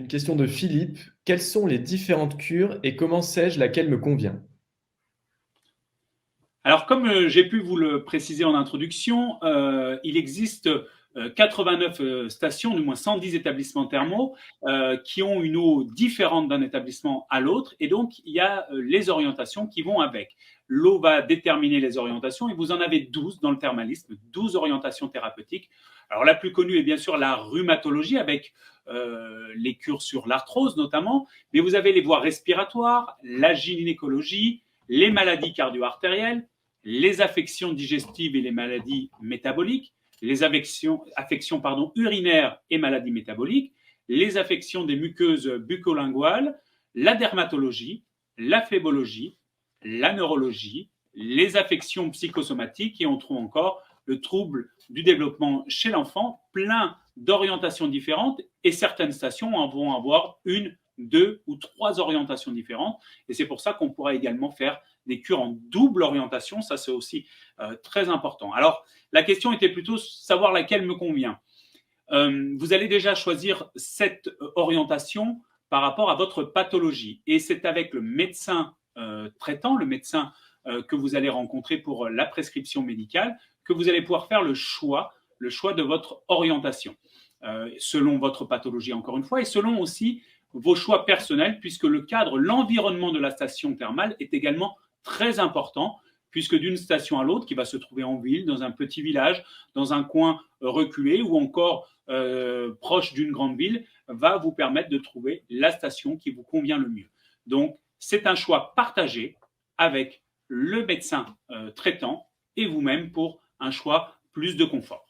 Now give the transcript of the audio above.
une question de Philippe. Quelles sont les différentes cures et comment sais-je laquelle me convient? Alors, comme j'ai pu vous le préciser en introduction, il existe 89 stations, du moins 110 établissements thermaux, qui ont une eau différente d'un établissement à l'autre. Et donc, il y a les orientations qui vont avec. L'eau va déterminer les orientations et vous en avez 12 dans le thermalisme, 12 orientations thérapeutiques. Alors, la plus connue est bien sûr la rhumatologie avec les cures sur l'arthrose notamment, mais vous avez les voies respiratoires, la gynécologie, les maladies cardio-artérielles, les affections digestives et les maladies métaboliques, les affections urinaires et maladies métaboliques, les affections des muqueuses bucco-linguales, la dermatologie, la phlébologie, la neurologie, les affections psychosomatiques et on trouve encore le trouble du développement chez l'enfant, plein d'orientations différentes et certaines stations en vont avoir une, deux ou trois orientations différentes et c'est pour ça qu'on pourra également faire des cures en double orientation, ça c'est aussi très important. Alors la question était plutôt savoir laquelle me convient. Vous allez déjà choisir cette orientation par rapport à votre pathologie et c'est avec le médecin traitant, le médecin que vous allez rencontrer pour la prescription médicale, que vous allez pouvoir faire le choix de votre orientation, selon votre pathologie encore une fois, et selon aussi vos choix personnels, puisque le cadre, l'environnement de la station thermale est également très important, puisque d'une station à l'autre, qui va se trouver en ville, dans un petit village, dans un coin reculé ou encore proche d'une grande ville, va vous permettre de trouver la station qui vous convient le mieux. Donc, c'est un choix partagé avec le médecin traitant et vous-même pour un choix plus de confort.